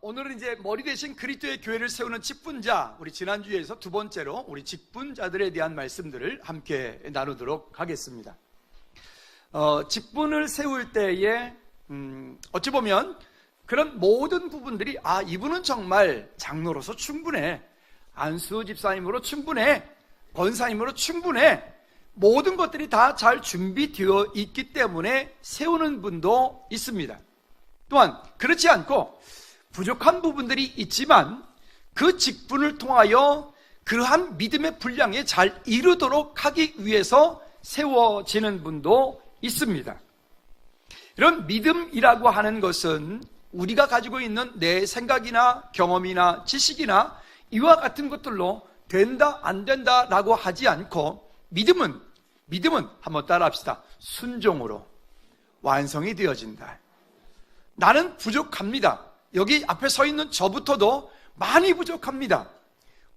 오늘은 이제 머리 대신 그리스도의 교회를 세우는 직분자, 우리 지난주에서 두 번째로 우리 직분자들에 대한 말씀들을 함께 나누도록 하겠습니다. 직분을 세울 때에 어찌 보면 그런 모든 부분들이 이분은 정말 장로로서 충분해, 안수 집사님으로 충분해, 권사님으로 충분해, 모든 것들이 다 잘 준비되어 있기 때문에 세우는 분도 있습니다. 또한 그렇지 않고 부족한 부분들이 있지만 그 직분을 통하여 그러한 믿음의 분량에 잘 이루도록 하기 위해서 세워지는 분도 있습니다. 이런 믿음이라고 하는 것은 우리가 가지고 있는 내 생각이나 경험이나 지식이나 이와 같은 것들로 된다 안 된다라고 하지 않고 믿음은 한번 따라합시다. 순종으로 완성이 되어진다. 나는 부족합니다. 여기 앞에 서 있는 저부터도 많이 부족합니다.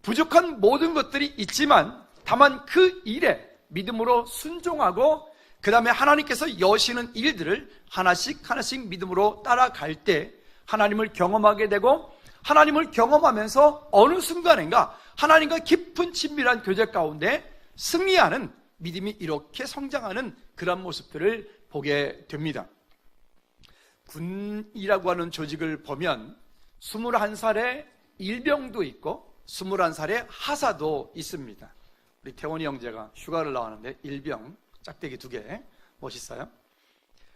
부족한 모든 것들이 있지만 다만 그 일에 믿음으로 순종하고 그 다음에 하나님께서 여시는 일들을 하나씩 믿음으로 따라갈 때 하나님을 경험하게 되고, 하나님을 경험하면서 어느 순간인가 하나님과 깊은 친밀한 교제 가운데 승리하는 믿음이 이렇게 성장하는 그런 모습들을 보게 됩니다. 군이라고 하는 조직을 보면 21살에 일병도 있고 21살에 하사도 있습니다. 우리 태원이 형제가 휴가를 나왔는데 일병 짝대기 2개 멋있어요.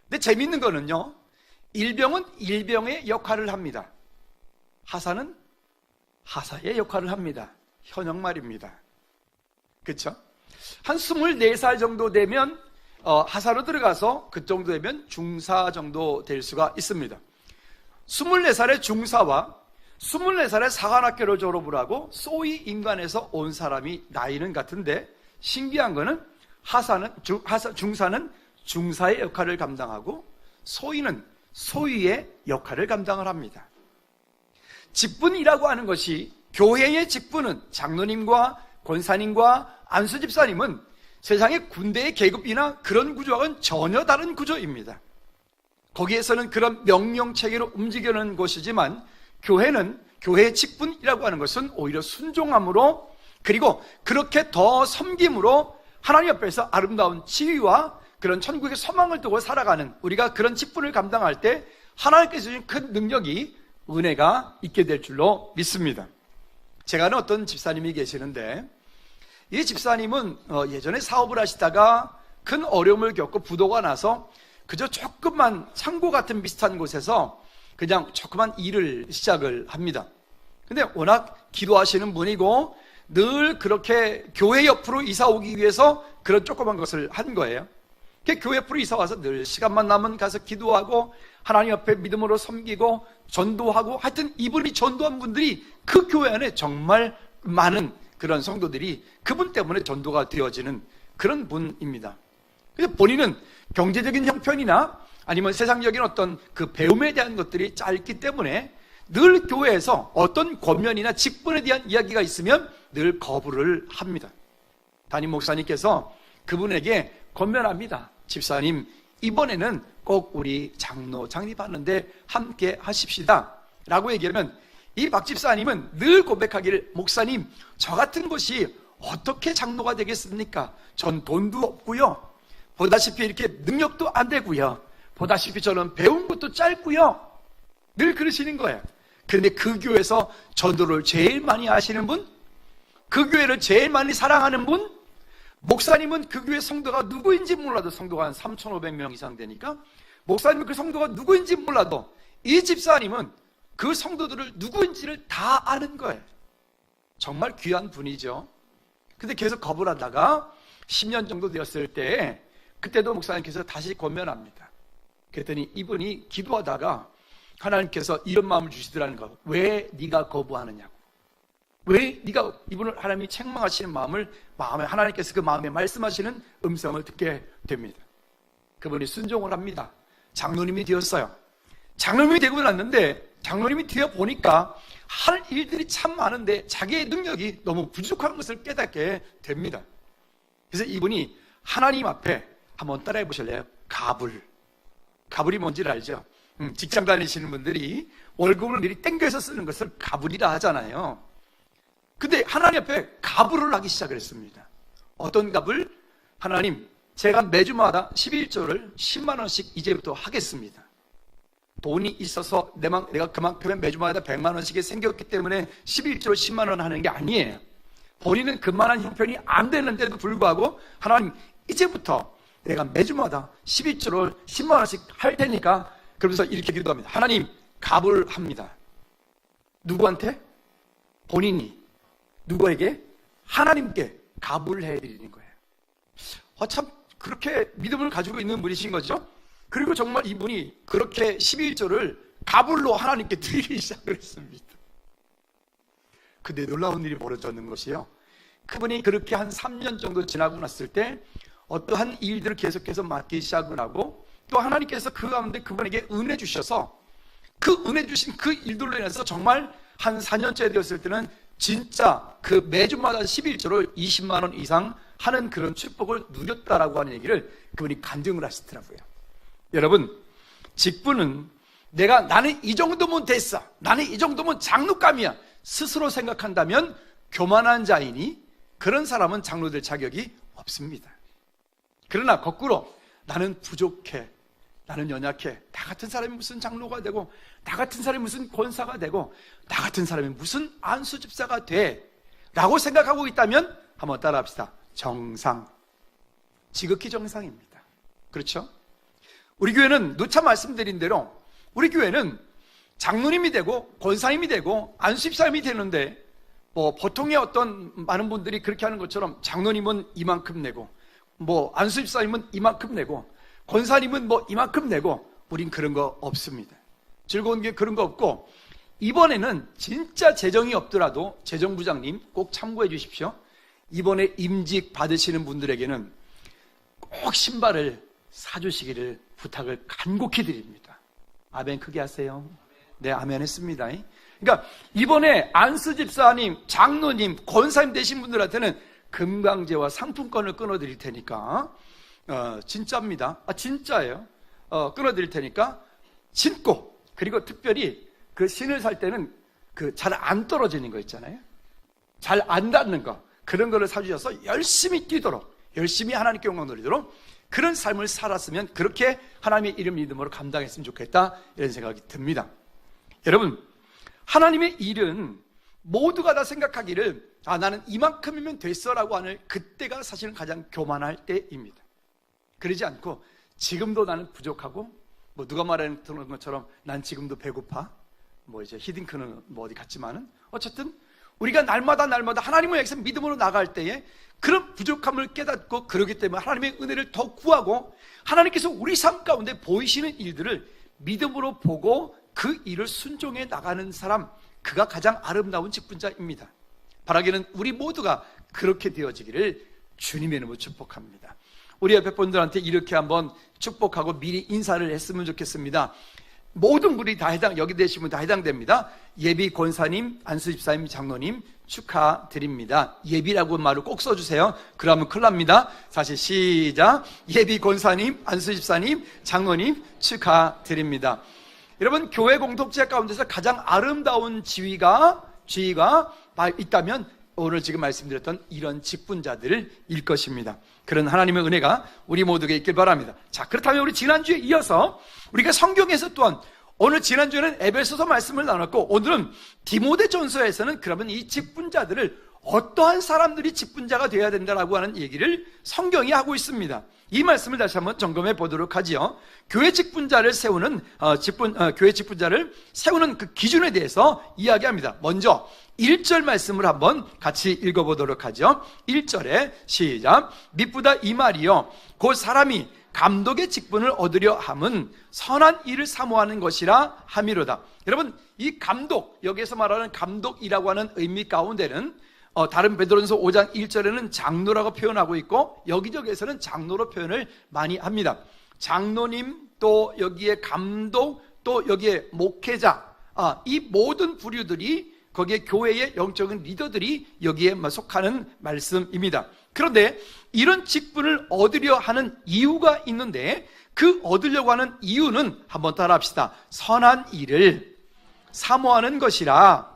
근데 재밌는 거는요, 일병은 일병의 역할을 합니다. 하사는 하사의 역할을 합니다. 현역 말입니다. 그렇죠? 한 24살 정도 되면 하사로 들어가서 그 정도 되면 중사 정도 될 수가 있습니다. 24살의 중사와 24살의 사관학교를 졸업을 하고 소위 인간에서 온 사람이 나이는 같은데, 신기한 거는 중사는 중사의 역할을 감당하고 소위는 소위의 역할을 감당을 합니다. 직분이라고 하는 것이, 교회의 직분은 장로님과 권사님과 안수집사님은 세상의 군대의 계급이나 그런 구조와는 전혀 다른 구조입니다. 거기에서는 그런 명령체계로 움직이는 것이지만 교회는, 교회의 직분이라고 하는 것은 오히려 순종함으로, 그리고 그렇게 더 섬김으로 하나님 앞에서 아름다운 지위와 그런 천국의 소망을 두고 살아가는, 우리가 그런 직분을 감당할 때 하나님께서 주신 큰 능력이, 은혜가 있게 될 줄로 믿습니다. 제가 아는 어떤 집사님이 계시는데, 이 집사님은 예전에 사업을 하시다가 큰 어려움을 겪고 부도가 나서 그저 조그만 창고 같은 비슷한 곳에서 그냥 조그만 일을 시작을 합니다. 근데 워낙 기도하시는 분이고 늘 그렇게 교회 옆으로 이사 오기 위해서 그런 조그만 것을 한 거예요. 교회 옆으로 이사 와서 늘 시간만 나면 가서 기도하고 하나님 앞에 믿음으로 섬기고 전도하고, 하여튼 이분이 전도한 분들이 그 교회 안에 정말 많은 그런 성도들이 그분 때문에 전도가 되어지는 그런 분입니다. 근데 본인은 경제적인 형편이나 아니면 세상적인 어떤 그 배움에 대한 것들이 짧기 때문에 늘 교회에서 어떤 권면이나 직분에 대한 이야기가 있으면 늘 거부를 합니다. 담임 목사님께서 그분에게 권면합니다. 집사님, 이번에는 꼭 우리 장로 창립하는데 함께 하십시다 라고 얘기하면, 이 박 집사님은 늘 고백하기를, 목사님, 저 같은 것이 어떻게 장로가 되겠습니까? 전 돈도 없고요, 보다시피 이렇게 능력도 안 되고요, 보다시피 저는 배운 것도 짧고요, 늘 그러시는 거예요. 그런데 그 교회에서 전도를 제일 많이 하시는 분, 그 교회를 제일 많이 사랑하는 분, 목사님은 그 교회 성도가 누구인지 몰라도, 성도가 한 3,500명 이상 되니까 목사님은 그 성도가 누구인지 몰라도 이 집사님은 그 성도들을 누구인지를 다 아는 거예요. 정말 귀한 분이죠. 근데 계속 거부를 하다가 10년 정도 되었을 때, 그때도 목사님께서 다시 권면합니다. 그랬더니 이분이 기도하다가 하나님께서 이런 마음을 주시더라는 거. 왜 네가 거부하느냐고. 왜 네가, 이분을 하나님이 책망하시는 마음에 하나님께서 그 마음에 말씀하시는 음성을 듣게 됩니다. 그분이 순종을 합니다. 장로님이 되었어요. 장로님이 되고 났는데, 장로님이 되어 보니까 할 일들이 참 많은데 자기의 능력이 너무 부족한 것을 깨닫게 됩니다. 그래서 이분이 하나님 앞에 한번 따라해 보실래요? 가불이 뭔지를 알죠? 직장 다니시는 분들이 월급을 미리 땡겨서 쓰는 것을 가불이라 하잖아요. 근데 하나님 앞에 가불을 하기 시작을 했습니다. 어떤 가불? 하나님, 제가 매주마다 11조를 10만 원씩 이제부터 하겠습니다. 돈이 있어서 내가 그만큼의 매주마다 100만 원씩이 생겼기 때문에 11조를 10만 원 하는 게 아니에요. 본인은 그만한 형편이 안 되는데도 불구하고 하나님, 이제부터 내가 매주마다 11조를 10만 원씩 할 테니까, 그러면서 이렇게 기도합니다. 하나님, 가불합니다. 누구한테? 본인이 누구에게? 하나님께 가불을 해드리는 거예요. 참 그렇게 믿음을 가지고 있는 분이신 거죠. 그리고 정말 이분이 그렇게 11조를 가불로 하나님께 드리기 시작을 했습니다. 근데 놀라운 일이 벌어졌는 것이요, 그분이 그렇게 한 3년 정도 지나고 났을 때 어떠한 일들을 계속해서 맡기 시작을 하고, 또 하나님께서 그 가운데 그분에게 은혜 주셔서 그 은혜 주신 그 일들로 인해서 정말 한 4년째 되었을 때는 진짜 그 매주마다 11조를 20만 원 이상 하는 그런 축복을 누렸다라고 하는 얘기를 그분이 간증을 하시더라고요. 여러분, 직분은 나는 이 정도면 됐어, 나는 이 정도면 장로감이야 스스로 생각한다면 교만한 자이니 그런 사람은 장로 될 자격이 없습니다. 그러나 거꾸로 나는 부족해, 나는 연약해, 나 같은 사람이 무슨 장로가 되고, 나 같은 사람이 무슨 권사가 되고, 나 같은 사람이 무슨 안수집사가 돼 라고 생각하고 있다면 한번 따라합시다. 정상, 지극히 정상입니다. 그렇죠? 우리 교회는 누차 말씀드린 대로 우리 교회는 장로님이 되고 권사님이 되고 안수집사님이 되는데, 보통의 어떤 많은 분들이 그렇게 하는 것처럼 장로님은 이만큼 내고, 안수집사님은 이만큼 내고, 권사님은 이만큼 내고, 우린 그런 거 없습니다. 즐거운 게 그런 거 없고, 이번에는 진짜 재정이 없더라도 재정부장님 꼭 참고해 주십시오. 이번에 임직 받으시는 분들에게는 꼭 신발을 사주시기를 부탁을 간곡히 드립니다. 아멘 크게 하세요. 네, 아멘 했습니다. 그러니까 이번에 안수집사님, 장로님, 권사님 되신 분들한테는 금강제와 상품권을 끊어드릴 테니까, 진짜입니다. 진짜예요. 끊어드릴 테니까 신고, 그리고 특별히 그 신을 살 때는 그 잘 안 떨어지는 거 있잖아요. 잘 안 닿는 거, 그런 거를 사주셔서 열심히 뛰도록, 열심히 하나님께 영광 돌리도록 그런 삶을 살았으면, 그렇게 하나님의 이름 믿음으로 감당했으면 좋겠다, 이런 생각이 듭니다. 여러분, 하나님의 일은 모두가 다 생각하기를 나는 이만큼이면 됐어라고 하는 그때가 사실은 가장 교만할 때입니다. 그러지 않고 지금도 나는 부족하고, 누가 말하는 것처럼 난 지금도 배고파, 이제 히딩크는 어디 갔지만은 어쨌든 우리가 날마다 하나님을 향해서 믿음으로 나갈 때에 그런 부족함을 깨닫고, 그러기 때문에 하나님의 은혜를 더 구하고, 하나님께서 우리 삶 가운데 보이시는 일들을 믿음으로 보고 그 일을 순종해 나가는 사람, 그가 가장 아름다운 직분자입니다. 바라기는 우리 모두가 그렇게 되어지기를 주님의 이름으로 축복합니다. 우리 옆에 분들한테 이렇게 한번 축복하고 미리 인사를 했으면 좋겠습니다. 모든 분이 다 여기 계시면 다 해당됩니다. 예비 권사님, 안수집사님, 장로님 축하드립니다. 예비라고 말을 꼭 써주세요. 그러면 큰일 납니다. 다시 시작. 예비 권사님, 안수집사님, 장로님 축하드립니다. 여러분, 교회 공동체 가운데서 가장 아름다운 지위가 있다면 오늘 지금 말씀드렸던 이런 직분자들일 것입니다. 그런 하나님의 은혜가 우리 모두에게 있길 바랍니다. 자, 그렇다면 우리 지난주에 이어서 우리가 성경에서 또한, 오늘 지난주에는 에베소서 말씀을 나눴고, 오늘은 디모데전서에서는 그러면 이 직분자들을 어떠한 사람들이 직분자가 되어야 된다라고 하는 얘기를 성경이 하고 있습니다. 이 말씀을 다시 한번 점검해 보도록 하지요. 교회 직분자를 세우는 교회 직분자를 세우는 그 기준에 대해서 이야기합니다. 먼저 1절 말씀을 한번 같이 읽어보도록 하죠. 1절에 시작. 미쁘다 이 말이요, 곧 사람이 감독의 직분을 얻으려 함은 선한 일을 사모하는 것이라 함이로다. 여러분, 이 감독, 여기에서 말하는 감독이라고 하는 의미 가운데는 다른 베드로전서 5장 1절에는 장로라고 표현하고 있고, 여기저기에서는 장로로 표현을 많이 합니다. 장로님, 또 여기에 감독, 또 여기에 목회자, 이 모든 부류들이, 거기에 교회의 영적인 리더들이 여기에 속하는 말씀입니다. 그런데 이런 직분을 얻으려 하는 이유가 있는데, 그 얻으려고 하는 이유는 한번 따라합시다. 선한 일을 사모하는 것이라.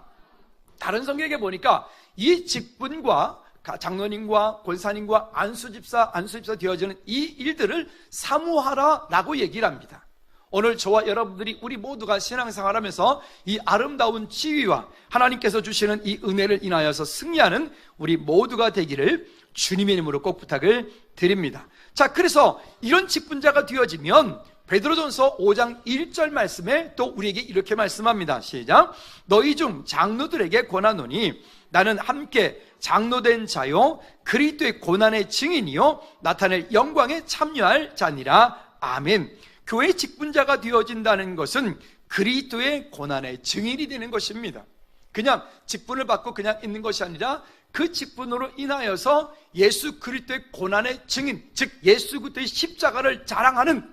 다른 성경에 보니까 이 직분과 장로님과 권사님과 안수집사 되어지는 이 일들을 사모하라 라고 얘기를 합니다. 오늘 저와 여러분들이 우리 모두가 신앙생활하면서 이 아름다운 지위와 하나님께서 주시는 이 은혜를 인하여서 승리하는 우리 모두가 되기를 주님의 이름으로 꼭 부탁을 드립니다. 자, 그래서 이런 직분자가 되어지면 베드로전서 5장 1절 말씀에 또 우리에게 이렇게 말씀합니다. 시작. 너희 중 장로들에게 권하노니 나는 함께 장로된 자요 그리스도의 고난의 증인이요 나타낼 영광에 참여할 자니라. 아멘. 교회 직분자가 되어진다는 것은 그리스도의 고난의 증인이 되는 것입니다. 그냥 직분을 받고 그냥 있는 것이 아니라 그 직분으로 인하여서 예수 그리스도의 고난의 증인, 즉 예수 그리스도의 십자가를 자랑하는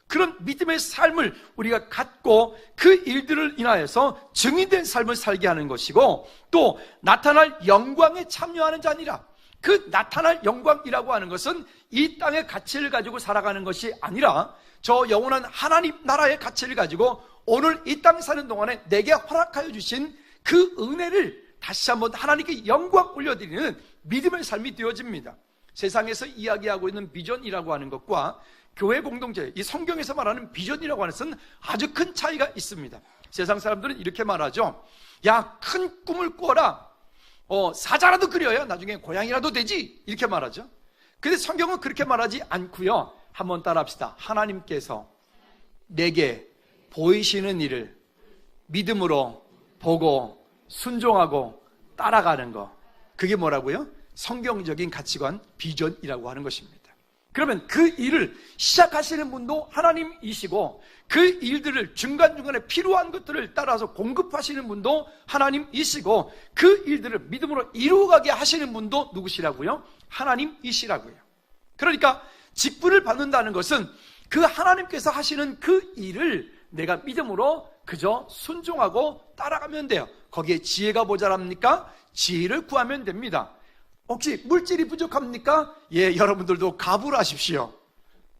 그런 믿음의 삶을 우리가 갖고 그 일들을 인하여서 증인된 삶을 살게 하는 것이고, 또 나타날 영광에 참여하는 자니라. 그 나타날 영광이라고 하는 것은 이 땅의 가치를 가지고 살아가는 것이 아니라 저 영원한 하나님 나라의 가치를 가지고 오늘 이 땅 사는 동안에 내게 허락하여 주신 그 은혜를 다시 한번 하나님께 영광 올려드리는 믿음의 삶이 되어집니다. 세상에서 이야기하고 있는 비전이라고 하는 것과 교회 공동체, 이 성경에서 말하는 비전이라고 하는 것은 아주 큰 차이가 있습니다. 세상 사람들은 이렇게 말하죠. 야, 큰 꿈을 꾸어라. 사자라도 그려야 나중에 고양이라도 되지. 이렇게 말하죠. 근데 성경은 그렇게 말하지 않고요. 한번 따라합시다. 하나님께서 내게 보이시는 일을 믿음으로 보고 순종하고 따라가는 거, 그게 뭐라고요? 성경적인 가치관, 비전이라고 하는 것입니다. 그러면 그 일을 시작하시는 분도 하나님이시고 그 일들을 중간중간에 필요한 것들을 따라서 공급하시는 분도 하나님이시고 그 일들을 믿음으로 이루어가게 하시는 분도 누구시라고요? 하나님이시라고요. 그러니까 직분을 받는다는 것은 그 하나님께서 하시는 그 일을 내가 믿음으로 그저 순종하고 따라가면 돼요. 거기에 지혜가 모자랍니까? 지혜를 구하면 됩니다. 혹시 물질이 부족합니까? 예, 여러분들도 갑을 하십시오.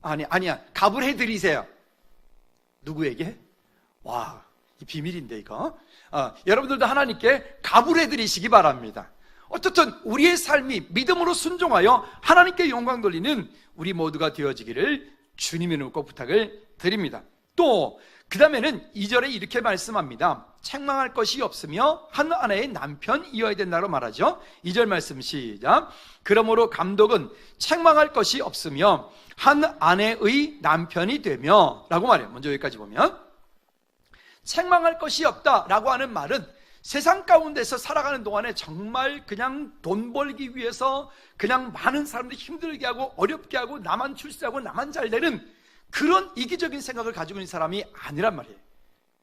아니야. 갑을 해드리세요. 누구에게? 와, 이 비밀인데 이거. 여러분들도 하나님께 갑을 해드리시기 바랍니다. 어쨌든 우리의 삶이 믿음으로 순종하여 하나님께 영광 돌리는 우리 모두가 되어지기를 주님의 이름으로 꼭 부탁을 드립니다. 또 그 다음에는 2절에 이렇게 말씀합니다. 책망할 것이 없으며 한 아내의 남편이어야 된다고 말하죠. 2절 말씀 시작. 그러므로 감독은 책망할 것이 없으며 한 아내의 남편이 되며 라고 말해요. 먼저 여기까지 보면 책망할 것이 없다라고 하는 말은 세상 가운데서 살아가는 동안에 정말 그냥 돈 벌기 위해서 그냥 많은 사람들이 힘들게 하고 어렵게 하고 나만 출세하고 나만 잘 되는 그런 이기적인 생각을 가지고 있는 사람이 아니란 말이에요.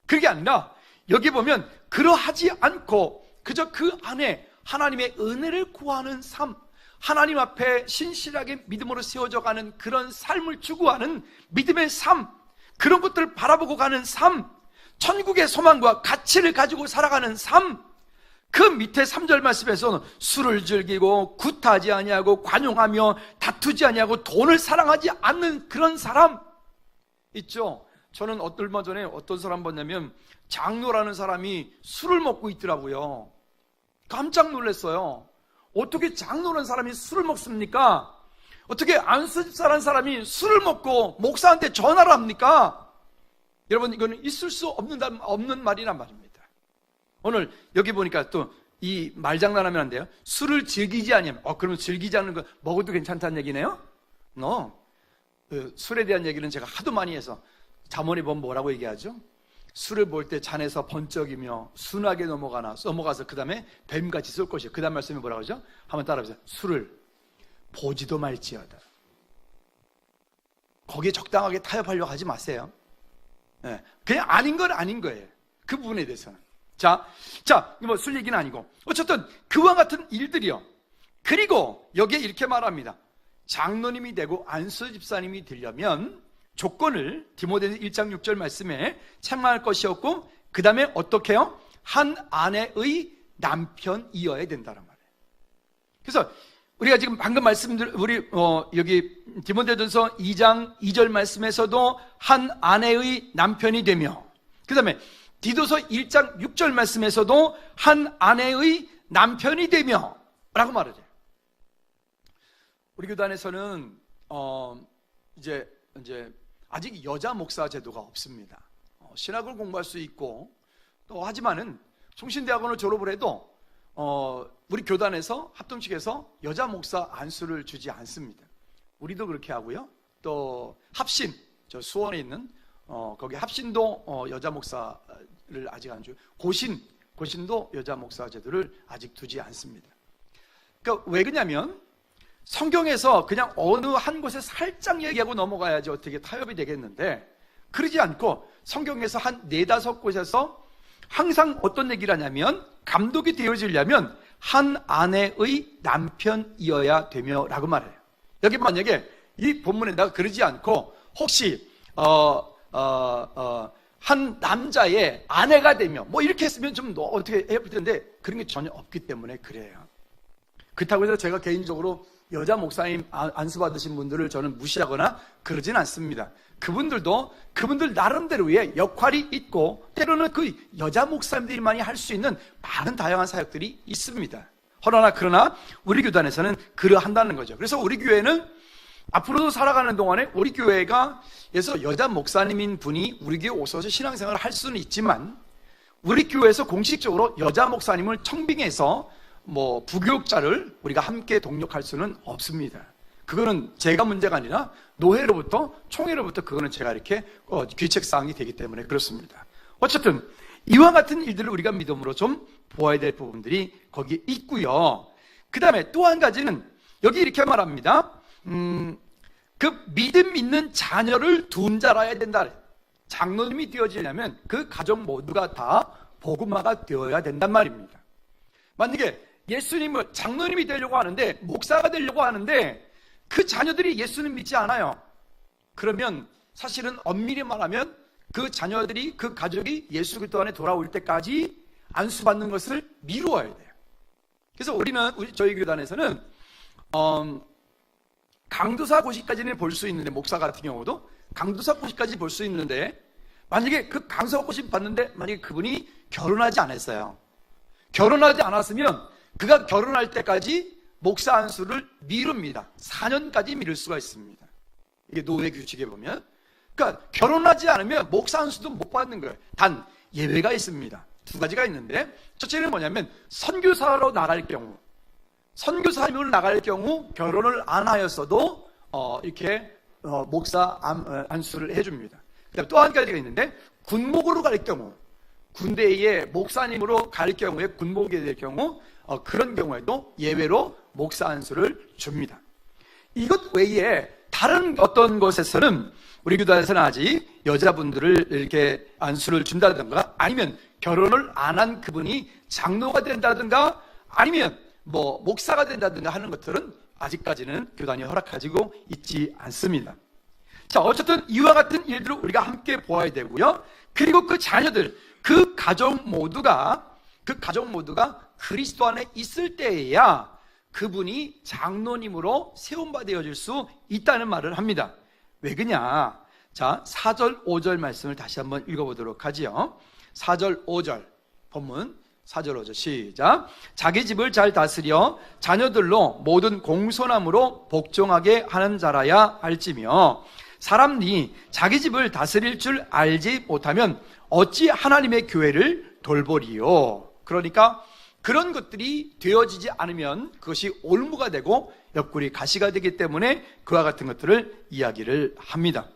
그게 아니라 여기 보면 그러하지 않고 그저 그 안에 하나님의 은혜를 구하는 삶, 하나님 앞에 신실하게 믿음으로 세워져 가는 그런 삶을 추구하는 믿음의 삶, 그런 것들을 바라보고 가는 삶, 천국의 소망과 가치를 가지고 살아가는 삶, 그 밑에 3절 말씀에서는 술을 즐기고 구타하지 아니하고 관용하며 다투지 아니하고 돈을 사랑하지 않는 그런 사람 있죠. 저는 얼마 전에 어떤 사람 봤냐면 장로라는 사람이 술을 먹고 있더라고요. 깜짝 놀랐어요. 어떻게 장로라는 사람이 술을 먹습니까? 어떻게 안수집사라는 사람이 술을 먹고 목사한테 전화를 합니까? 여러분, 이거는 있을 수 없는 말이란 말입니다. 오늘 여기 보니까 또 이 말장난하면 안 돼요. 술을 즐기지 않으면 그러면 즐기지 않는 거 먹어도 괜찮다는 얘기네요? 술에 대한 얘기는 제가 하도 많이 해서 잠언에 보면 뭐라고 얘기하죠? 술을 볼 때 잔에서 번쩍이며 순하게 넘어가서 그 다음에 뱀같이 쏠 것이요. 그 다음 말씀이 뭐라고 하죠? 한번 따라해보세요. 술을 보지도 말지어다. 거기에 적당하게 타협하려고 하지 마세요. 네, 그냥 아닌 건 아닌 거예요. 그 부분에 대해서는. 자, 뭐 술 얘기는 아니고 어쨌든 그와 같은 일들이요. 그리고 여기에 이렇게 말합니다. 장로님이 되고 안수 집사님이 되려면 조건을 디모데서 1장 6절 말씀에 책망할 것이 없고 그 다음에 어떻게 해요? 한 아내의 남편이어야 된다는 말이에요. 그래서 우리가 지금 방금 우리 여기 디모데전서 2장 2절 말씀에서도 한 아내의 남편이 되며, 그 다음에 디도서 1장 6절 말씀에서도 한 아내의 남편이 되며 라고 말을 해요. 우리 교단에서는 이제 아직 여자 목사 제도가 없습니다. 신학을 공부할 수 있고, 또 하지만은 성신대학원을 졸업을 해도 우리 교단에서 합동측에서 여자 목사 안수를 주지 않습니다. 우리도 그렇게 하고요. 또 합신, 저 수원에 있는 거기 합신도 여자 목사를 아직 안 줘요. 고신도 여자 목사 제도를 아직 두지 않습니다. 그러니까 왜 그러냐면 성경에서 그냥 어느 한 곳에 살짝 얘기하고 넘어가야지 어떻게 타협이 되겠는데, 그러지 않고 성경에서 한 4-5곳에서 항상 어떤 얘기를 하냐면, 감독이 되어지려면 한 아내의 남편이어야 되며 라고 말해요. 여기 만약에 이 본문에다가 그러지 않고 혹시 한 남자의 아내가 되며 뭐 이렇게 했으면 좀 어떻게 해야 할 텐데, 그런 게 전혀 없기 때문에 그래요. 그렇다고 해서 제가 개인적으로 여자 목사님 안수 받으신 분들을 저는 무시하거나 그러진 않습니다. 그분들 나름대로의 역할이 있고, 때로는 그 여자 목사님들만이 할 수 있는 많은 다양한 사역들이 있습니다. 그러나 우리 교단에서는 그러한다는 거죠. 그래서 우리 교회는 앞으로도 살아가는 동안에 우리 교회에서 여자 목사님인 분이 우리 교회에 오셔서 신앙생활을 할 수는 있지만, 우리 교회에서 공식적으로 여자 목사님을 청빙해서 부교육자를 우리가 함께 동력할 수는 없습니다. 그거는 제가 문제가 아니라 노회로부터, 총회로부터 그거는 제가 이렇게 귀책사항이 되기 때문에 그렇습니다. 어쨌든 이와 같은 일들을 우리가 믿음으로 좀 보아야 될 부분들이 거기에 있고요. 그 다음에 또 한 가지는 여기 이렇게 말합니다. 그 믿음 있는 자녀를 둔 자라야 된다. 장로님이 되어지려면 그 가족 모두가 다 복음화가 되어야 된단 말입니다. 만약에 예수님을 장로님이 되려고 하는데, 목사가 되려고 하는데 그 자녀들이 예수님 믿지 않아요. 그러면 사실은 엄밀히 말하면 그 자녀들이, 그 가족이 예수 그리스도 안에 돌아올 때까지 안수받는 것을 미루어야 돼요. 그래서 저희 교단에서는 강도사 고시까지는 볼 수 있는데, 목사 같은 경우도 강도사 고시까지 볼 수 있는데, 만약에 그 강도사 고시 받는데 만약에 그분이 결혼하지 않았어요. 결혼하지 않았으면 그가 결혼할 때까지 목사 안수를 미룹니다. 4년까지 미룰 수가 있습니다. 이게 노예 규칙에 보면. 그러니까 결혼하지 않으면 목사 안수도 못 받는 거예요. 단 예외가 있습니다. 2가지가 있는데, 첫째는 뭐냐면 선교사로 나갈 경우, 선교사님으로 나갈 경우 결혼을 안 하였어도 이렇게 목사 안수를 해줍니다. 그다음에 또 한 가지가 있는데, 군목으로 갈 경우, 군대에 목사님으로 갈 경우에, 군목이 될 경우, 그런 경우에도 예외로 목사 안수를 줍니다. 이것 외에 다른 어떤 곳에서는, 우리 교단에서는 아직 여자분들을 이렇게 안수를 준다든가, 아니면 결혼을 안 한 그분이 장로가 된다든가, 아니면 목사가 된다든가 하는 것들은 아직까지는 교단이 허락하지고 있지 않습니다. 자, 어쨌든 이와 같은 일들을 우리가 함께 보아야 되고요. 그리고 그 자녀들, 그 가족 모두가 그리스도 안에 있을 때에야 그분이 장로님으로 세움받아질 수 있다는 말을 합니다. 왜 그냐? 자, 4절 5절 말씀을 다시 한번 읽어보도록 하지요. 4절 5절 본문, 4절 5절 시작. 자기 집을 잘 다스려 자녀들로 모든 공손함으로 복종하게 하는 자라야 할지며, 사람이 자기 집을 다스릴 줄 알지 못하면 어찌 하나님의 교회를 돌보리요. 그러니까 그런 것들이 되어지지 않으면 그것이 올무가 되고 옆구리 가시가 되기 때문에 그와 같은 것들을 이야기를 합니다.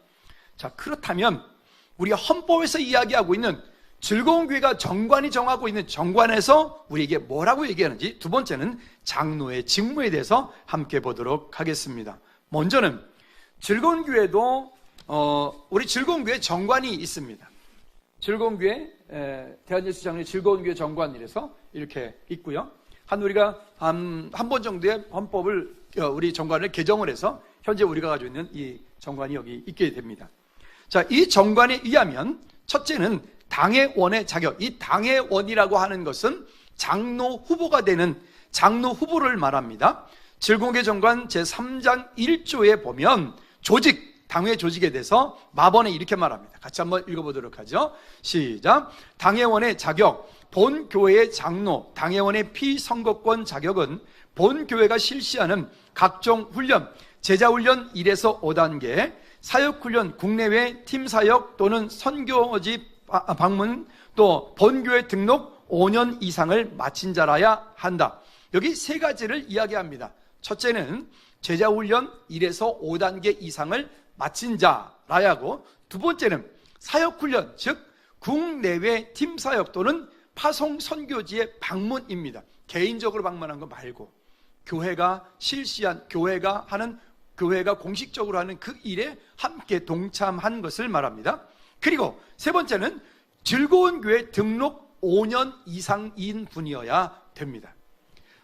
자, 그렇다면 우리 헌법에서 이야기하고 있는 즐거운 교회가 정관이 정하고 있는 정관에서 우리에게 뭐라고 얘기하는지, 두 번째는 장로의 직무에 대해서 함께 보도록 하겠습니다. 먼저는 즐거운 교회도 우리 즐거운 교회 정관이 있습니다. 즐거운 교회, 대한예수 장로의 즐거운 교회 정관이라서 이렇게 있고요. 우리가 한 번 정도의 헌법을, 우리 정관을 개정을 해서 현재 우리가 가지고 있는 이 정관이 여기 있게 됩니다. 자, 이 정관에 의하면 첫째는 당회원의 자격, 이 당회원이라고 하는 것은 장로 후보가 되는 장로 후보를 말합니다. 질공계 정관 제3장 1조에 보면 당회 조직에 대해서 마번에 이렇게 말합니다. 같이 한번 읽어보도록 하죠. 시작. 당회원의 자격, 본교회의 장로, 당회원의 피선거권 자격은 본교회가 실시하는 각종 훈련, 제자훈련 1에서 5단계, 사역훈련, 국내외 팀사역 또는 선교지 방문, 또 본교회 등록 5년 이상을 마친 자라야 한다. 여기 세 가지를 이야기합니다. 첫째는 제자훈련 1에서 5단계 이상을 마친 자라야 하고, 두 번째는 사역훈련, 즉 국내외 팀사역 또는 파송 선교지의 방문입니다. 개인적으로 방문한 거 말고 교회가 실시한, 교회가 공식적으로 하는 그 일에 함께 동참한 것을 말합니다. 그리고 세 번째는 즐거운 교회 등록 5년 이상인 분이어야 됩니다.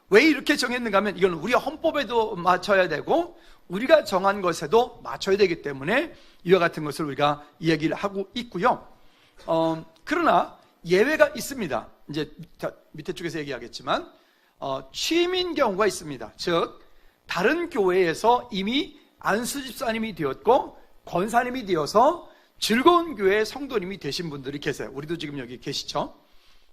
왜 이렇게 정했는가 하면 이건 우리 헌법에도 맞춰야 되고 우리가 정한 것에도 맞춰야 되기 때문에 이와 같은 것을 우리가 이야기를 하고 있고요. 그러나 예외가 있습니다. 이제 밑에 쪽에서 얘기하겠지만 취임인 경우가 있습니다. 즉 다른 교회에서 이미 안수집사님이 되었고 권사님이 되어서 즐거운 교회의 성도님이 되신 분들이 계세요. 우리도 지금 여기 계시죠.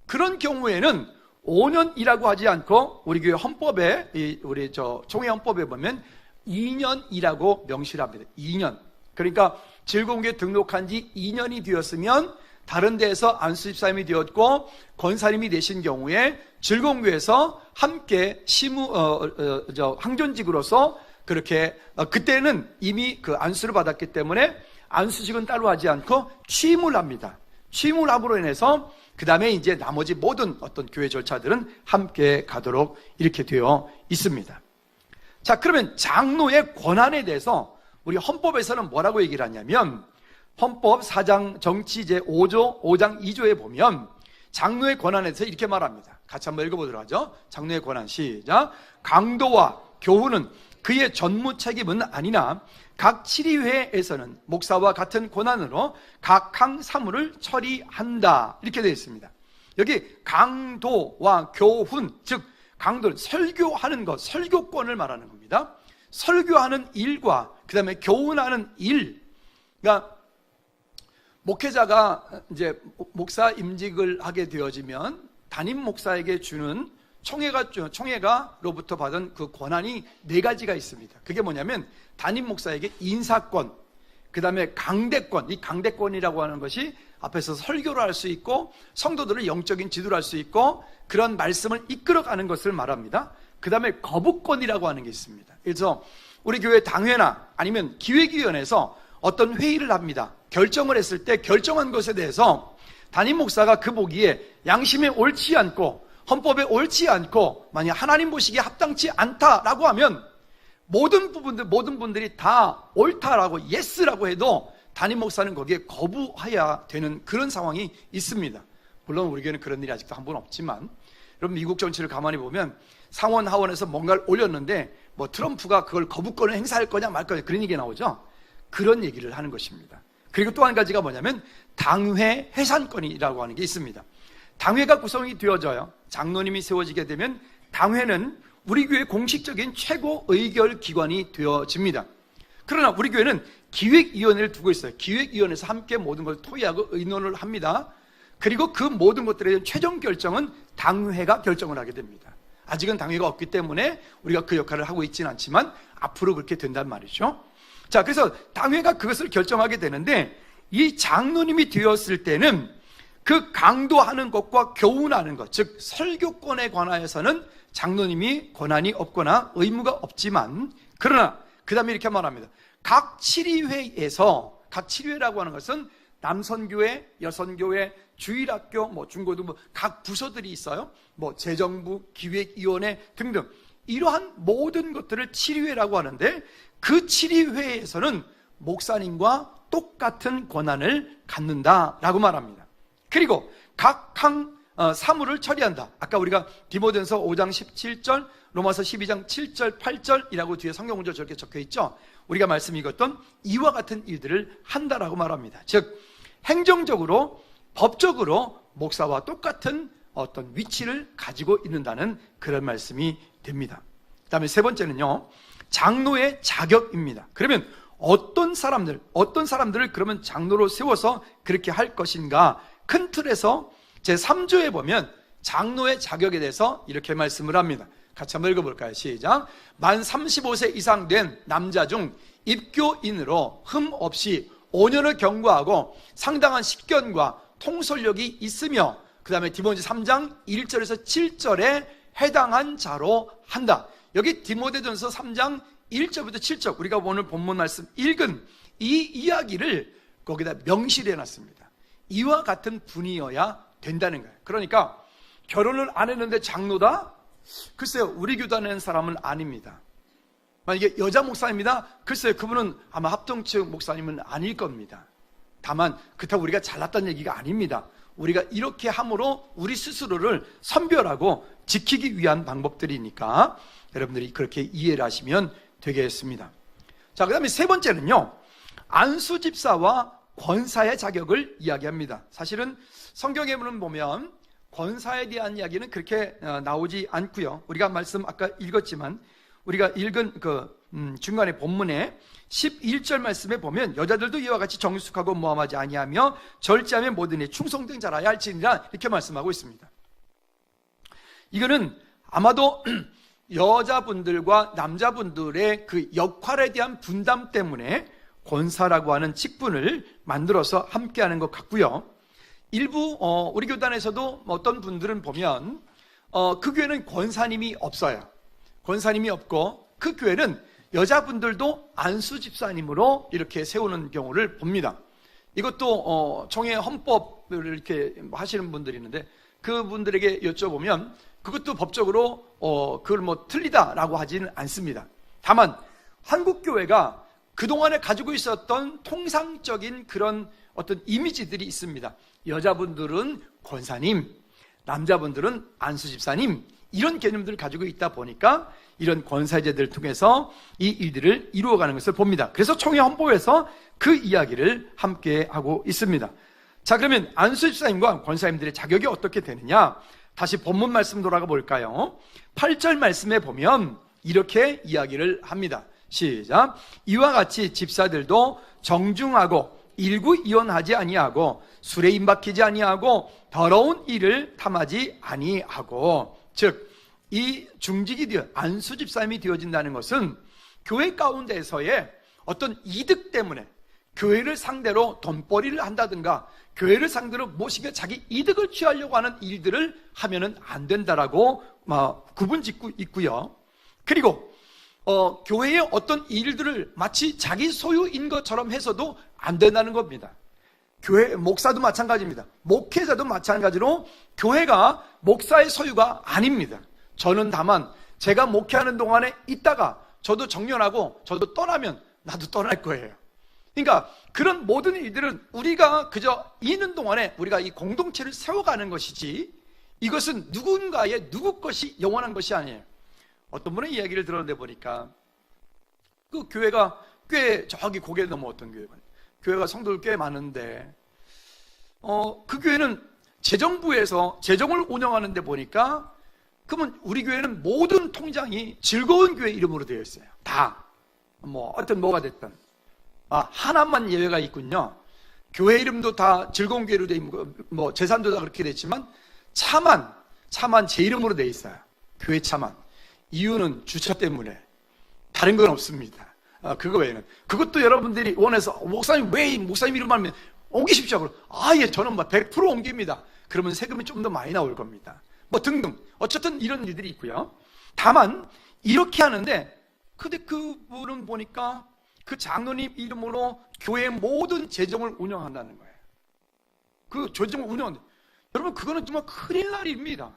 그런 경우에는 5년이라고 하지 않고 우리 교회 헌법에, 우리 총회 헌법에 보면 2년이라고 명시를 합니다. 2년. 그러니까 즐거운 교회 등록한 지 2년이 되었으면 다른 데에서 안수집사님이 되었고 권사님이 되신 경우에 즐거운 교회에서 함께 항존직으로서 그렇게 그때는 이미 그 안수를 받았기 때문에 안수직은 따로 하지 않고 취임을 합니다. 취임을 함으로 인해서 그 다음에 이제 나머지 모든 어떤 교회 절차들은 함께 가도록 이렇게 되어 있습니다. 자, 그러면 장로의 권한에 대해서 우리 헌법에서는 뭐라고 얘기를 하냐면 헌법 4장 정치 제5조 5장 2조에 보면 장로의 권한에 대해서 이렇게 말합니다. 같이 한번 읽어보도록 하죠. 장로의 권한 시작. 강도와 교훈은 그의 전무 책임은 아니나 각 치리회에서는 목사와 같은 권한으로 각항 사무를 처리한다. 이렇게 되어 있습니다. 여기 강도와 교훈, 즉 강도는 설교하는 것, 설교권을 말하는 겁니다. 설교하는 일과 그 다음에 교훈하는 일. 그러니까 목회자가 이제 목사 임직을 하게 되어지면 담임 목사에게 주는 총회가로부터 받은 그 권한이 4가지가 있습니다. 그게 뭐냐면 담임 목사에게 인사권, 그 다음에 강대권, 이 강대권이라고 하는 것이 앞에서 설교를 할 수 있고 성도들을 영적인 지도를 할 수 있고 그런 말씀을 이끌어가는 것을 말합니다. 그 다음에 거부권이라고 하는 게 있습니다. 그래서 우리 교회 당회나 아니면 기획위원회에서 어떤 회의를 합니다. 결정을 했을 때 결정한 것에 대해서 담임 목사가 그 보기에 양심에 옳지 않고 헌법에 옳지 않고 만약 하나님 보시기에 합당치 않다라고 하면 모든 분들이 다 옳다라고 예스라고 해도 담임 목사는 거기에 거부해야 되는 그런 상황이 있습니다. 물론 우리 교회는 그런 일이 아직도 한 번 없지만 여러분 미국 정치를 가만히 보면 상원 하원에서 뭔가를 올렸는데 뭐 트럼프가 그걸 거부권을 행사할 거냐 말 거냐 그런 얘기가 나오죠. 그런 얘기를 하는 것입니다. 그리고 또 한 가지가 뭐냐면 당회 해산권이라고 하는 게 있습니다. 당회가 구성이 되어져요. 장로님이 세워지게 되면 당회는 우리 교회의 공식적인 최고 의결 기관이 되어집니다. 그러나 우리 교회는 기획위원회를 두고 있어요. 기획위원회에서 함께 모든 걸 토의하고 의논을 합니다. 그리고 그 모든 것들에 대한 최종 결정은 당회가 결정을 하게 됩니다. 아직은 당회가 없기 때문에 우리가 그 역할을 하고 있지는 않지만 앞으로 그렇게 된단 말이죠. 자, 그래서 당회가 그것을 결정하게 되는데 이 장로님이 되었을 때는 그 강도하는 것과 교훈하는 것, 즉 설교권에 관하여서는 장로님이 권한이 없거나 의무가 없지만 그러나 그 다음에 이렇게 말합니다. 각 치리회에서, 각 치리회라고 하는 것은 남선교회, 여선교회, 주일학교, 중고등부 각 부서들이 있어요. 재정부, 기획위원회 등등 이러한 모든 것들을 치리회라고 하는데 그 치리회에서는 목사님과 똑같은 권한을 갖는다라고 말합니다. 그리고 각항 사무를 처리한다. 아까 우리가 디모데전서 5장 17절, 로마서 12장 7절, 8절이라고 뒤에 성경문절 저렇게 적혀 있죠. 우리가 말씀 읽었던 이와 같은 일들을 한다라고 말합니다. 즉 행정적으로, 법적으로 목사와 똑같은 어떤 위치를 가지고 있는다는 그런 말씀이 됩니다. 다음에 세 번째는요, 장로의 자격입니다. 그러면 어떤 사람들을 그러면 장로로 세워서 그렇게 할 것인가? 큰 틀에서 제3조에 보면 장로의 자격에 대해서 이렇게 말씀을 합니다. 같이 한번 읽어볼까요? 시작. 만 35세 이상 된 남자 중 입교인으로 흠 없이 5년을 경과하고 상당한 식견과 통솔력이 있으며, 그 다음에 디모데 3장 1절에서 7절에 해당한 자로 한다. 여기 디모데전서 3장 1절부터 7절, 우리가 오늘 본문 말씀 읽은 이 이야기를 거기다 명시해 놨습니다. 이와 같은 분이어야 된다는 거예요. 그러니까 결혼을 안 했는데 장로다? 글쎄요, 우리 교단에 사람은 아닙니다. 만약에 여자 목사입니다? 글쎄요, 그분은 아마 합동측 목사님은 아닐 겁니다. 다만 그렇다고 우리가 잘났다는 얘기가 아닙니다. 우리가 이렇게 함으로 우리 스스로를 선별하고 지키기 위한 방법들이니까 여러분들이 그렇게 이해를 하시면 되겠습니다. 자, 그 다음에 세 번째는요, 안수집사와 권사의 자격을 이야기합니다. 사실은 성경에 보면 권사에 대한 이야기는 그렇게 나오지 않고요. 우리가 말씀 아까 읽었지만, 우리가 읽은 중간에 본문에 11절 말씀에 보면 여자들도 이와 같이 정숙하고 모함하지 아니하며 절제하며 모든 일에 충성된 자라야 할지니라, 이렇게 말씀하고 있습니다. 이거는 아마도 여자분들과 남자분들의 그 역할에 대한 분담 때문에 권사라고 하는 직분을 만들어서 함께하는 것 같고요. 일부 우리 교단에서도 어떤 분들은 보면 그 교회는 권사님이 없어요. 권사님이 없고 그 교회는 여자분들도 안수집사님으로 이렇게 세우는 경우를 봅니다. 이것도 총회 헌법을 이렇게 하시는 분들이 있는데 그분들에게 여쭤보면 그것도 법적으로 그걸 틀리다라고 하지는 않습니다. 다만 한국 교회가 그동안에 가지고 있었던 통상적인 그런 어떤 이미지들이 있습니다. 여자분들은 권사님, 남자분들은 안수집사님, 이런 개념들을 가지고 있다 보니까 이런 권사제들을 통해서 이 일들을 이루어가는 것을 봅니다. 그래서 총회 헌법에서 그 이야기를 함께 하고 있습니다. 자, 그러면 안수집사님과 권사님들의 자격이 어떻게 되느냐? 다시 본문 말씀 돌아가 볼까요? 8절 말씀에 보면 이렇게 이야기를 합니다. 시작. 이와 같이 집사들도 정중하고 일구이원하지 아니하고 술에 임박히지 아니하고 더러운 일을 탐하지 아니하고, 즉 이 중직이 되어 안수집사님이 되어진다는 것은 교회 가운데서의 어떤 이득 때문에 교회를 상대로 돈벌이를 한다든가 교회를 상대로 무엇인가 자기 이득을 취하려고 하는 일들을 하면은 안 된다라고 구분짓고 있고요. 그리고 교회의 어떤 일들을 마치 자기 소유인 것처럼 해서도 안 된다는 겁니다. 교회 목사도 마찬가지입니다. 목회자도 마찬가지로 교회가 목사의 소유가 아닙니다. 저는 다만 제가 목회하는 동안에 있다가 저도 정년하고 저도 떠나면 나도 떠날 거예요. 그러니까 그런 모든 일들은 우리가 그저 있는 동안에 우리가 이 공동체를 세워가는 것이지, 이것은 누군가의 누구 것이 영원한 것이 아니에요. 어떤 분의 이야기를 들었는데 보니까 그 교회가 꽤 저기 고개 넘어 어떤 교회가 성도들 꽤 많은데 그 교회는 재정부에서 재정을 운영하는데 보니까 그러면 우리 교회는 모든 통장이 즐거운 교회 이름으로 되어 있어요. 다 하여튼 뭐가 됐든 하나만 예외가 있군요. 교회 이름도 다 즐거운 교회로 되어 있고 재산도 다 그렇게 됐지만 차만 제 이름으로 되어 있어요. 교회 차만. 이유는 주차 때문에, 다른 건 없습니다. 그거 외에는. 그것도 여러분들이 원해서 목사님 왜 목사님 이름 하면 옮기십시오. 그럼 예, 저는 100% 옮깁니다. 그러면 세금이 좀 더 많이 나올 겁니다. 등등. 어쨌든 이런 일들이 있고요. 다만 이렇게 하는데 근데 그분은 보니까 그 장로님 이름으로 교회의 모든 재정을 운영한다는 거예요. 그 재정을 운영한다. 여러분 그거는 정말 큰일 날 일입니다.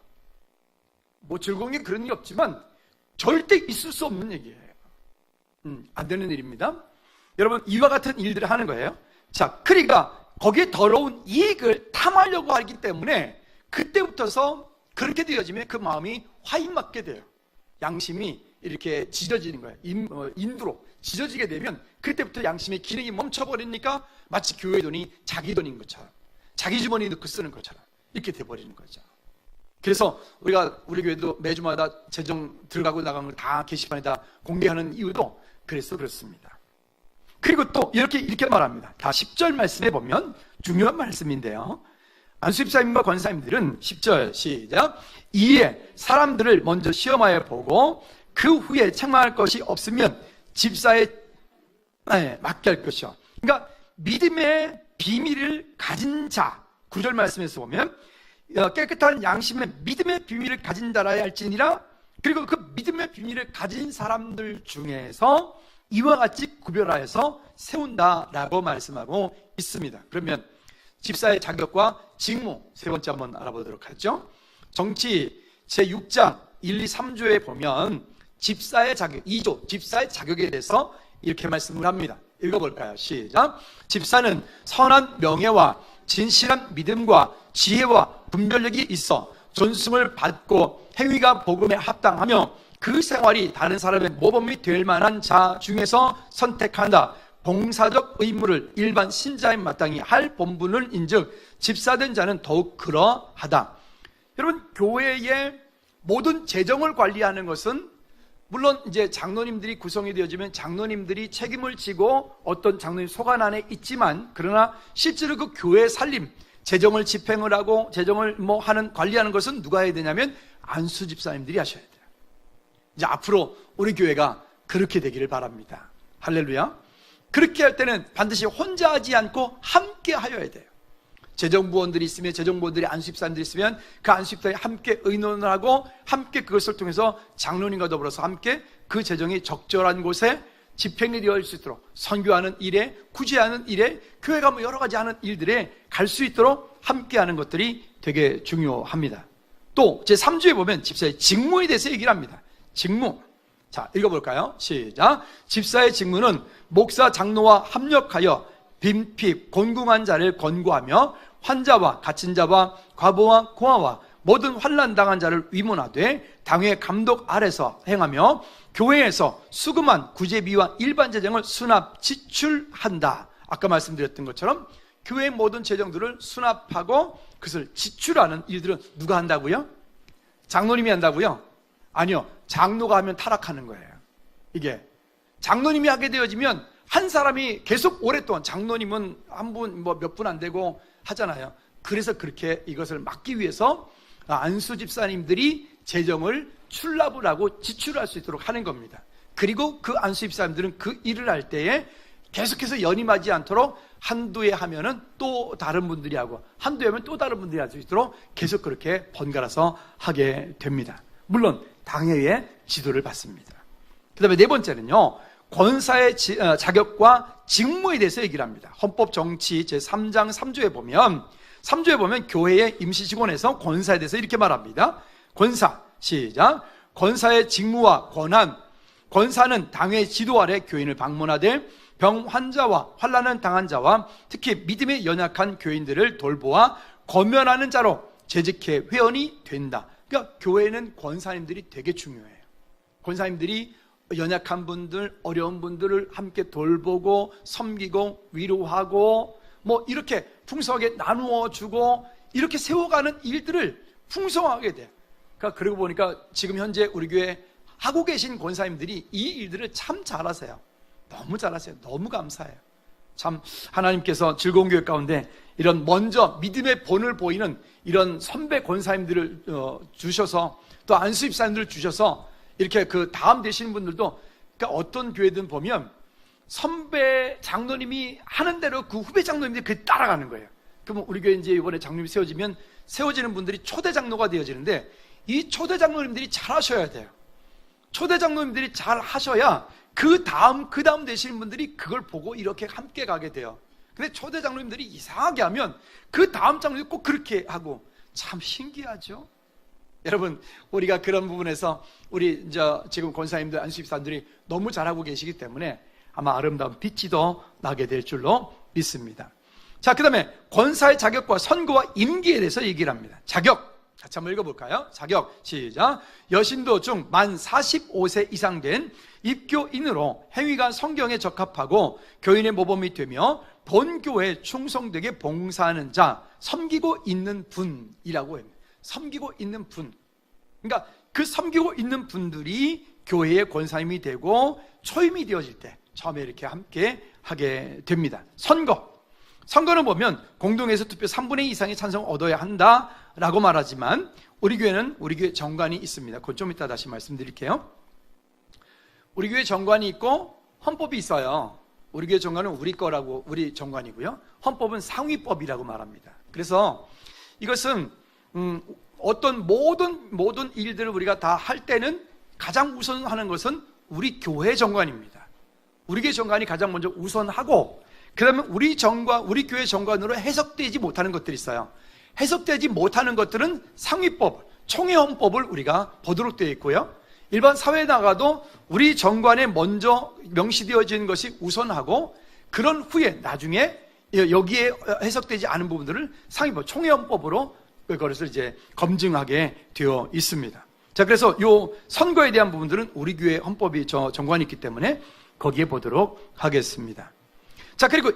즐거운 게 그런 일이 없지만 절대 있을 수 없는 얘기예요. 안 되는 일입니다. 여러분 이와 같은 일들을 하는 거예요. 자, 그러니까 거기에 더러운 이익을 탐하려고 하기 때문에 그때부터서 그렇게 되어지면 그 마음이 화인맞게 돼요. 양심이 이렇게 찢어지는 거예요. 인두로 찢어지게 되면 그때부터 양심의 기능이 멈춰버리니까 마치 교회 돈이 자기 돈인 것처럼, 자기 주머니에 넣고 쓰는 것처럼 이렇게 돼버리는 거죠. 그래서 우리 교회도 매주마다 재정 들어가고 나간 걸 다 게시판에다 공개하는 이유도 그래서 그렇습니다. 그리고 또 이렇게 말합니다. 다 10절 말씀에 보면 중요한 말씀인데요. 안수집사님과 권사님들은 10절 시작. 이에 사람들을 먼저 시험하여 보고 그 후에 책망할 것이 없으면 집사에 맡게 할 것이요. 그러니까 믿음의 비밀을 가진 자, 9절 말씀에서 보면 깨끗한 양심의 믿음의 비밀을 가진 자라야 할지니라. 그리고 그 믿음의 비밀을 가진 사람들 중에서 이와 같이 구별하여서 세운다라고 말씀하고 있습니다. 그러면 집사의 자격과 직무 세 번째 한번 알아보도록 하죠. 정치 제6장 1, 2, 3조에 보면 집사의 자격, 2조 집사의 자격에 대해서 이렇게 말씀을 합니다. 읽어볼까요? 시작. 집사는 선한 명예와 진실한 믿음과 지혜와 분별력이 있어 존중을 받고 행위가 복음에 합당하며 그 생활이 다른 사람의 모범이 될 만한 자 중에서 선택한다. 봉사적 의무를 일반 신자에 마땅히 할 본분을 인즉 집사된 자는 더욱 그러하다. 여러분, 교회의 모든 재정을 관리하는 것은 물론 이제 장로님들이 구성이 되어지면 장로님들이 책임을 지고 어떤 장로님 소관 안에 있지만, 그러나 실제로 그 교회 살림, 재정을 집행을 하고 재정을 관리하는 것은 누가 해야 되냐면 안수 집사님들이 하셔야 돼요. 이제 앞으로 우리 교회가 그렇게 되기를 바랍니다. 할렐루야. 그렇게 할 때는 반드시 혼자 하지 않고 함께 하여야 돼요. 재정부원들이 있으면, 재정부원들이 안수집사님들이 있으면 그 안수집사님이 함께 의논을 하고 함께 그것을 통해서 장로님과 더불어서 함께 그 재정이 적절한 곳에 집행이 되어질 수 있도록, 선교하는 일에, 구제하는 일에, 교회가 여러 가지 하는 일들에 갈 수 있도록 함께하는 것들이 되게 중요합니다. 또 제3주에 보면 집사의 직무에 대해서 얘기를 합니다. 직무. 자, 읽어볼까요? 시작. 집사의 직무는 목사 장로와 합력하여 빈핍 곤궁한 자를 권고하며 환자와 갇힌 자와 과부와 고아와 모든 환난 당한 자를 위문하되 당회 감독 아래서 행하며 교회에서 수금한 구제비와 일반 재정을 수납 지출한다. 아까 말씀드렸던 것처럼 교회의 모든 재정들을 수납하고 그것을 지출하는 일들은 누가 한다고요? 장로님이 한다고요? 아니요, 장로가 하면 타락하는 거예요. 이게 장로님이 하게 되어지면 한 사람이 계속 오랫동안, 장로님은 한 분 몇 분 안 되고 하잖아요. 그래서 그렇게 이것을 막기 위해서 안수 집사님들이 재정을 출납을 하고 지출할 수 있도록 하는 겁니다. 그리고 그 안수 집사님들은 그 일을 할 때에 계속해서 연임하지 않도록 한두 해 하면은 또 다른 분들이 하고 한두 해 하면 또 다른 분들이 할 수 있도록 계속 그렇게 번갈아서 하게 됩니다. 물론 당회의 지도를 받습니다. 그 다음에 네 번째는요, 권사의 자격과 직무에 대해서 얘기를 합니다. 헌법 정치 제3장 3조에 보면 교회의 임시직원에서 권사에 대해서 이렇게 말합니다. 권사, 시작. 권사의 직무와 권한. 권사는 당회 지도 아래 교인을 방문하되 병 환자와 환난을 당한 자와 특히 믿음에 연약한 교인들을 돌보아 검면하는 자로 재직해 회원이 된다. 그러니까 교회는 권사님들이 되게 중요해요. 권사님들이 연약한 분들, 어려운 분들을 함께 돌보고 섬기고 위로하고 이렇게 풍성하게 나누어 주고 이렇게 세워가는 일들을 풍성하게 돼요. 그러니까 그러고 보니까 지금 현재 우리 교회 하고 계신 권사님들이 이 일들을 참 잘하세요. 너무 잘하세요. 너무 감사해요. 참 하나님께서 즐거운 교회 가운데 이런 먼저 믿음의 본을 보이는 이런 선배 권사님들을 주셔서 또 안수 집사님들을 주셔서 이렇게 그 다음 되시는 분들도, 그러니까 어떤 교회든 보면 선배 장로님이 하는 대로 그 후배 장로님들이 그 따라가는 거예요. 그러면 우리 교회 이제 이번에 장로님이 세워지는 분들이 초대 장로가 되어지는데 이 초대 장로님들이 잘 하셔야 돼요. 초대 장로님들이 잘 하셔야 그 다음 되시는 분들이 그걸 보고 이렇게 함께 가게 돼요. 근데 초대 장로님들이 이상하게 하면 그 다음 장로님이 꼭 그렇게 하고, 참 신기하죠? 여러분, 우리가 그런 부분에서 우리 지금 권사님들, 안수집사님들이 너무 잘하고 계시기 때문에 아마 아름다운 빛이 더 나게 될 줄로 믿습니다. 자, 그 다음에 권사의 자격과 선거와 임기에 대해서 얘기를 합니다. 자격, 같이 한번 읽어볼까요? 자격, 시작. 여신도 중 만 45세 이상 된 입교인으로 행위가 성경에 적합하고 교인의 모범이 되며 본교회에 충성되게 봉사하는 자, 섬기고 있는 분이라고 합니다. 섬기고 있는 분, 그러니까 그 섬기고 있는 분들이 교회의 권사님이 되고 초임이 되어질 때 처음에 이렇게 함께 하게 됩니다. 선거는 보면 공동회에서 투표 3분의 2 이상의 찬성을 얻어야 한다라고 말하지만 우리 교회는 우리 교회 정관이 있습니다. 그건 좀 이따 다시 말씀드릴게요. 우리 교회 정관이 있고 헌법이 있어요. 우리 교회 정관은 우리 거라고, 우리 정관이고요. 헌법은 상위법이라고 말합니다. 그래서 이것은 어떤 모든 일들을 우리가 다 할 때는 가장 우선하는 것은 우리 교회 정관입니다. 우리 교회 정관이 가장 먼저 우선하고, 그 다음에 우리 교회 정관으로 해석되지 못하는 것들이 있어요. 해석되지 못하는 것들은 상위법, 총회헌법을 우리가 보도록 되어 있고요. 일반 사회에 나가도 우리 정관에 먼저 명시되어지는 것이 우선하고, 그런 후에 나중에 여기에 해석되지 않은 부분들을 상위법, 총회헌법으로 그것을 이제 검증하게 되어 있습니다. 자, 그래서 요 선거에 대한 부분들은 우리 교회 헌법이 정관이 있기 때문에 거기에 보도록 하겠습니다. 자, 그리고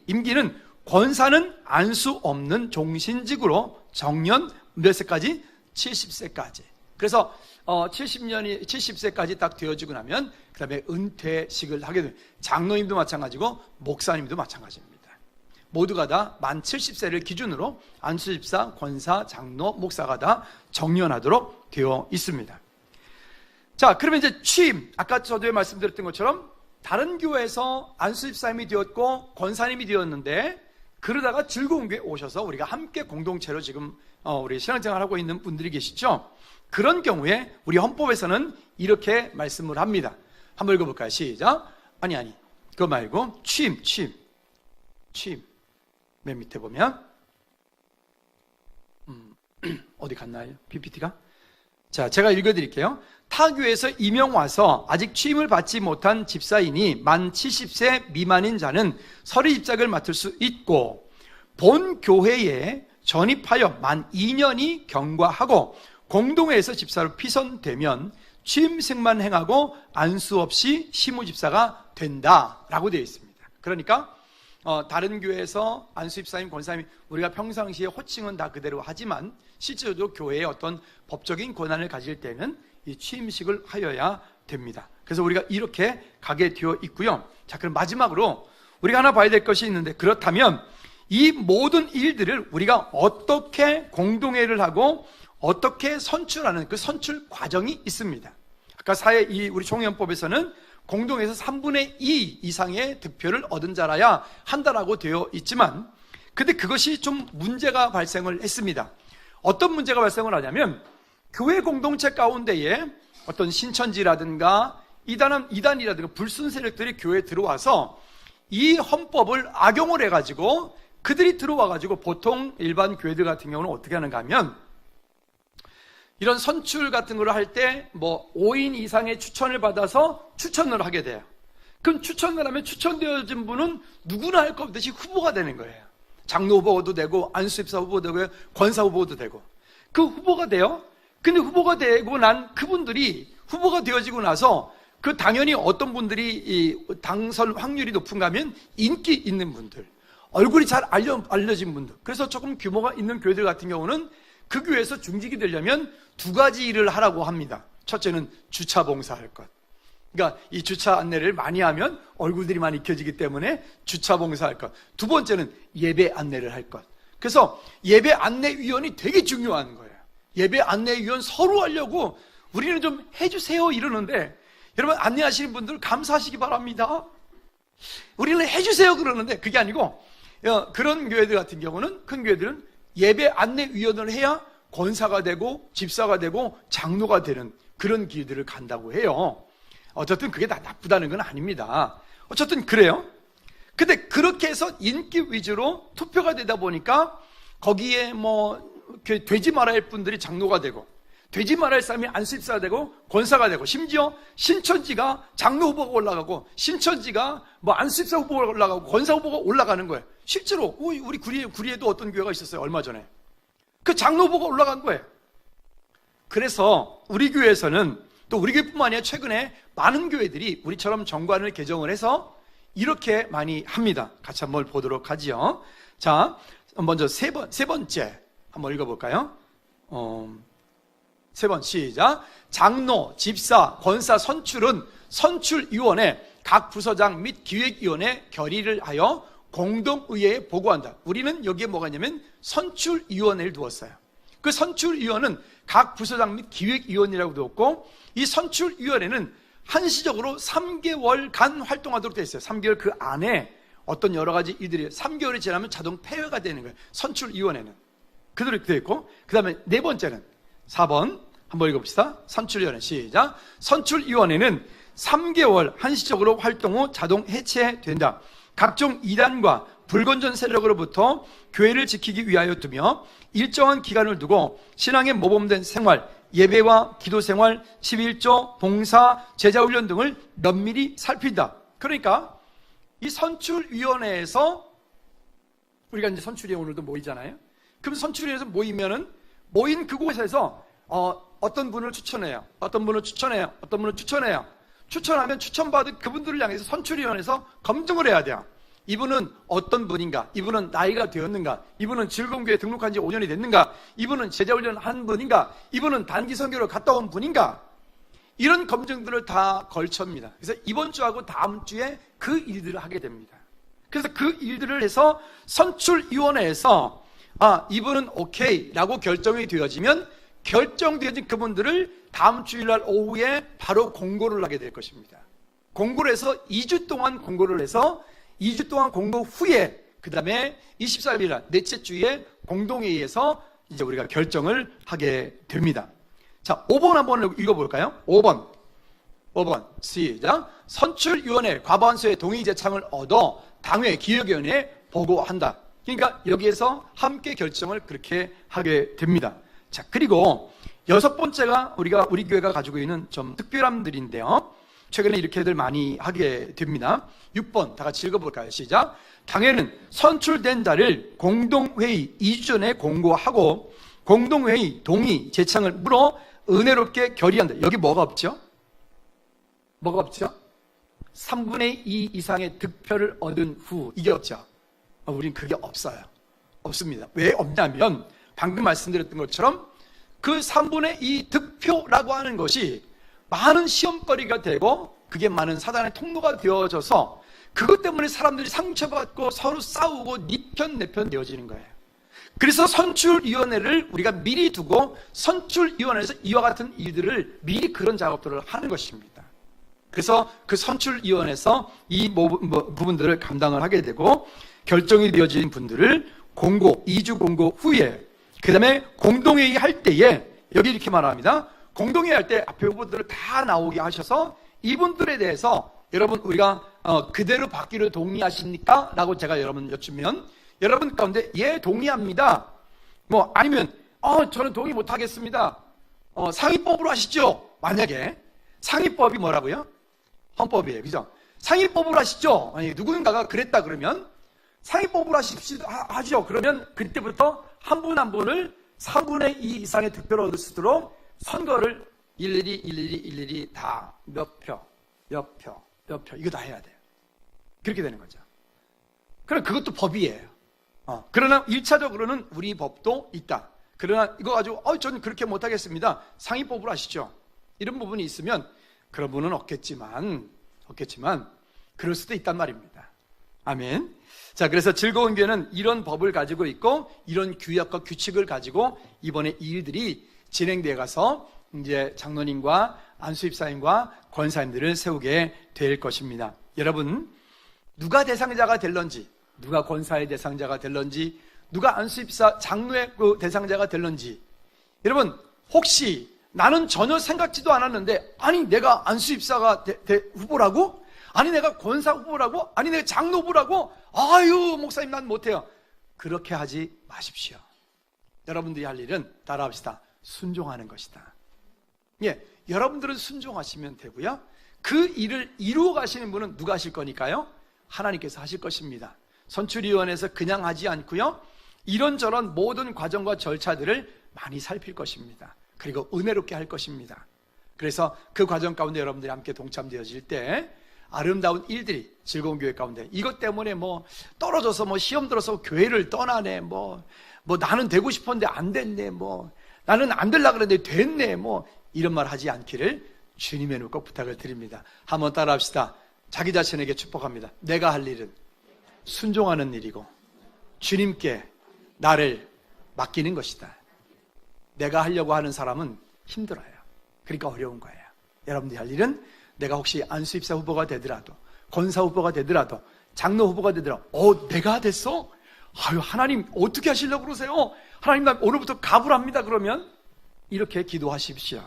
임기는 권사는 안 수 없는 종신직으로 정년 몇 세까지? 70세까지. 그래서 70세까지 딱 되어지고 나면 그 다음에 은퇴식을 하게 됩니다. 장로님도 마찬가지고 목사님도 마찬가지입니다. 모두가 다 만 70세를 기준으로 안수집사, 권사, 장로, 목사가 다 정년하도록 되어 있습니다. 자, 그러면 이제 취임, 아까 저도 말씀드렸던 것처럼 다른 교회에서 안수집사님이 되었고 권사님이 되었는데 그러다가 즐거운 교회에 오셔서 우리가 함께 공동체로 지금 우리 신앙생활을 하고 있는 분들이 계시죠. 그런 경우에 우리 헌법에서는 이렇게 말씀을 합니다. 한번 읽어볼까요? 시작. 아니 그거 말고 취임 맨 밑에 보면 어디 갔나요? PPT가? 자, 제가 읽어드릴게요. 타 교회에서 임용 와서 아직 취임을 받지 못한 집사인이 만 70세 미만인 자는 서리 집작을 맡을 수 있고, 본 교회에 전입하여 만 2년이 경과하고 공동회에서 집사로 피선되면 취임생만 행하고 안수 없이 시무집사가 된다라고 되어 있습니다. 그러니까 다른 교회에서 안수집사님, 권사님, 우리가 평상시에 호칭은 다 그대로 하지만 실제로도 교회의 어떤 법적인 권한을 가질 때는 이 취임식을 하여야 됩니다. 그래서 우리가 이렇게 가게 되어 있고요. 자, 그럼 마지막으로 우리가 하나 봐야 될 것이 있는데, 그렇다면 이 모든 일들을 우리가 어떻게 공동회를 하고 어떻게 선출하는 그 선출 과정이 있습니다. 아까 우리 총회헌법에서는 공동회에서 3분의 2 이상의 득표를 얻은 자라야 한다라고 되어 있지만, 근데 그것이 좀 문제가 발생을 했습니다. 어떤 문제가 발생을 하냐면, 교회 공동체 가운데에 어떤 신천지라든가 이단이라든가 불순 세력들이 교회에 들어와서 이 헌법을 악용을 해가지고 그들이 들어와가지고 보통 일반 교회들 같은 경우는 어떻게 하는가 하면, 이런 선출 같은 걸 할 때 5인 이상의 추천을 받아서 추천을 하게 돼요. 그럼 추천을 하면 추천되어진 분은 누구나 할 것 없듯이 후보가 되는 거예요. 장로 후보도 되고 안수집사 후보도 되고 권사 후보도 되고, 그 후보가 돼요. 근데 후보가 되고 난 그분들이 후보가 되어지고 나서 그 당연히 어떤 분들이 이 당선 확률이 높은가 하면 인기 있는 분들, 얼굴이 잘 알려진 분들. 그래서 조금 규모가 있는 교회들 같은 경우는 그 교회에서 중직이 되려면 2가지 일을 하라고 합니다. 첫째는 주차 봉사할 것. 그러니까 이 주차 안내를 많이 하면 얼굴들이 많이 익혀지기 때문에 주차 봉사할 것. 두 번째는 예배 안내를 할 것. 그래서 예배 안내위원이 되게 중요한 거예요. 예배 안내위원 서로 하려고 우리는 좀 해주세요 이러는데, 여러분 안내하시는 분들 감사하시기 바랍니다. 우리는 해주세요 그러는데 그게 아니고, 그런 교회들 같은 경우는, 큰 교회들은 예배 안내위원을 해야 권사가 되고 집사가 되고 장로가 되는 그런 길들을 간다고 해요. 어쨌든 그게 다 나쁘다는 건 아닙니다. 어쨌든 그래요. 근데 그렇게 해서 인기 위주로 투표가 되다 보니까 거기에 되지 말아야 할 분들이 장로가 되고, 되지 말아야 할 사람이 안수집사가 되고 권사가 되고, 심지어 신천지가 장로 후보가 올라가고 신천지가 안수집사 후보가 올라가고 권사 후보가 올라가는 거예요. 실제로 우리 구리에도 어떤 교회가 있었어요. 얼마 전에 그 장로 후보가 올라간 거예요. 그래서 우리 교회에서는, 또 우리 교회뿐만 아니라 최근에 많은 교회들이 우리처럼 정관을 개정을 해서 이렇게 많이 합니다. 같이 한번 보도록 하지요. 자, 먼저 세 번째 한번 읽어볼까요? 세 번 시작. 장로, 집사, 권사 선출은 선출위원회 각 부서장 및 기획위원회 결의를 하여 공동의회에 보고한다. 우리는 여기에 뭐가 있냐면 선출위원회를 두었어요. 그 선출위원은 각 부서장 및 기획위원이라고 두었고, 이 선출위원회는 한시적으로 3개월간 활동하도록 되어 있어요. 3개월 그 안에 어떤 여러 가지 일들이 3개월이 지나면 자동 폐회가 되는 거예요. 선출위원회는 그대로 되어 있고, 그 다음에 네 번째는 4번 한번 읽어봅시다. 선출위원회 시작. 선출위원회는 3개월 한시적으로 활동 후 자동 해체된다. 각종 이단과 불건전 세력으로부터 교회를 지키기 위하여 두며 일정한 기간을 두고 신앙에 모범된 생활, 예배와 기도생활, 11조, 봉사, 제자훈련 등을 면밀히 살핀다. 그러니까 이 선출위원회에서 우리가 이제 선출위원회 오늘도 모이잖아요. 그럼 선출위원회에서 모이면은 모인 그곳에서 어떤 분을 추천해요. 어떤 분을 추천해요. 어떤 분을 추천해요. 추천하면 추천받은 그분들을 향해서 선출위원회에서 검증을 해야 돼요. 이분은 어떤 분인가? 이분은 나이가 되었는가? 이분은 즐거운 교회에 등록한 지 5년이 됐는가? 이분은 제자훈련 한 분인가? 이분은 단기 선교를 갔다 온 분인가? 이런 검증들을 다 걸쳐입니다. 그래서 이번 주하고 다음 주에 그 일들을 하게 됩니다. 그래서 그 일들을 해서 선출위원회에서 이분은 오케이 라고 결정이 되어지면 결정되어진 그분들을 다음 주일날 오후에 바로 공고를 하게 될 것입니다. 공고를 해서 2주 동안 공고를 해서 2주 동안 공고 후에 그 다음에 24일날 넷째 주에 공동회의에서 이제 우리가 결정을 하게 됩니다. 자, 5번 한번 읽어볼까요? 5번 시작. 선출위원회 과반수의 동의 제창을 얻어 당회 기획위원회에 보고한다. 그러니까 여기에서 함께 결정을 그렇게 하게 됩니다. 자, 그리고 여섯 번째가 우리 교회가 가지고 있는 좀 특별함들인데요. 최근에 이렇게들 많이 하게 됩니다. 6번 다 같이 읽어볼까요? 시작. 당회는 선출된 자를 공동회의 2주 전에 공고하고 공동회의 동의 제창을 물어 은혜롭게 결의한다. 여기 뭐가 없죠? 뭐가 없죠? 3분의 2 이상의 득표를 얻은 후, 이게 없죠. 우린 그게 없어요. 없습니다. 왜 없냐면 방금 말씀드렸던 것처럼 그 3분의 2 득표라고 하는 것이 많은 시험거리가 되고 그게 많은 사단의 통로가 되어져서 그것 때문에 사람들이 상처받고 서로 싸우고 네 편 내 편 되어지는 거예요. 그래서 선출위원회를 우리가 미리 두고 선출위원회에서 이와 같은 일들을 미리 그런 작업들을 하는 것입니다. 그래서 그 선출위원회에서 이 부분들을 감당을 하게 되고 결정이 되어진 분들을 공고, 2주 공고 후에 그 다음에 공동회의 할 때에 여기 이렇게 말합니다. 공동회의 할 때 앞에 후보들을 다 나오게 하셔서 이분들에 대해서 여러분 우리가 그대로 받기를 동의하십니까? 라고 제가 여러분 여쭈면 여러분 가운데 예 동의합니다. 뭐 아니면 저는 동의 못하겠습니다. 상위법으로 하시죠. 만약에 상위법이 뭐라고요? 헌법이에요. 그죠? 상위법으로 하시죠. 아니 누군가가 그랬다 그러면 상위법으로 하시죠. 그러면 그때부터 한 분 한 분을 3분의 2 이상의 득표를 얻을 수 있도록 선거를 일일이 다 몇 표 이거 다 해야 돼요. 그렇게 되는 거죠. 그럼 그것도 법이에요. 그러나 1차적으로는 우리 법도 있다. 그러나 이거 가지고 저는 그렇게 못하겠습니다. 상위법으로 하시죠. 이런 부분이 있으면 그런 분은 없겠지만 그럴 수도 있단 말입니다. 아멘. 자, 그래서 즐거운 교회는 이런 법을 가지고 있고 이런 규약과 규칙을 가지고 이번에 이 일들이 진행되어 가서 이제 장로님과 안수입사님과 권사님들을 세우게 될 것입니다. 여러분, 누가 대상자가 될런지, 누가 권사의 대상자가 될런지, 누가 안수입사 장로의 그 대상자가 될런지, 여러분 혹시 나는 전혀 생각지도 않았는데 아니 내가 안수입사가 후보라고? 아니 내가 권사 후보라고? 아니 내가 장로 후보라고? 아유 목사님 난 못해요. 그렇게 하지 마십시오. 여러분들이 할 일은 따라합시다. 순종하는 것이다. 예, 여러분들은 순종하시면 되고요. 그 일을 이루어 가시는 분은 누가 하실 거니까요? 하나님께서 하실 것입니다. 선출위원회에서 그냥 하지 않고요. 이런저런 모든 과정과 절차들을 많이 살필 것입니다. 그리고 은혜롭게 할 것입니다. 그래서 그 과정 가운데 여러분들이 함께 동참되어질 때 아름다운 일들이 즐거운 교회 가운데 이것 때문에 떨어져서 시험 들어서 교회를 떠나네 나는 되고 싶었는데 안 됐네 나는 안 되려고 그랬는데 됐네. 뭐 이런 말 하지 않기를 주님의 눈 꼭 부탁을 드립니다. 한번 따라 합시다. 자기 자신에게 축복합니다. 내가 할 일은 순종하는 일이고 주님께 나를 맡기는 것이다. 내가 하려고 하는 사람은 힘들어요. 그러니까 어려운 거예요. 여러분들이 할 일은 내가 혹시 안수입사 후보가 되더라도, 권사 후보가 되더라도, 장로 후보가 되더라도 내가 됐어? 아유, 하나님 어떻게 하시려고 그러세요? 하나님 나 오늘부터 가불합니다. 그러면 이렇게 기도하십시오.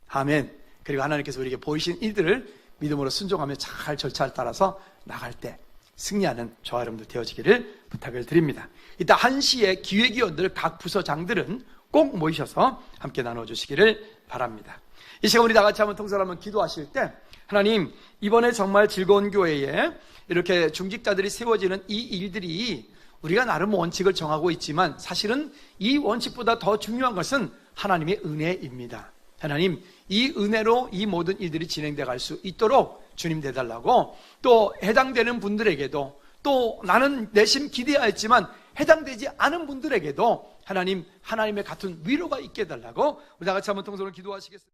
아멘. 그리고 하나님께서 우리에게 보이신 일들을 믿음으로 순종하며 잘 절차를 따라서 나갈 때 승리하는 저와 여러분들 되어지기를 부탁을 드립니다. 이따 1시에 기획위원들 각 부서장들은 꼭 모이셔서 함께 나눠주시기를 바랍니다. 이 시간 우리 다 같이 한번 통성을 한번 기도하실 때, 하나님 이번에 정말 즐거운 교회에 이렇게 중직자들이 세워지는 이 일들이 우리가 나름 원칙을 정하고 있지만 사실은 이 원칙보다 더 중요한 것은 하나님의 은혜입니다. 하나님, 이 은혜로 이 모든 일들이 진행돼 갈 수 있도록 주님 되달라고, 또 해당되는 분들에게도, 또 나는 내심 기대하였지만 해당되지 않은 분들에게도 하나님, 하나님의 같은 위로가 있게 해달라고 우리 다 같이 한번 통성으로 기도하시겠습니다.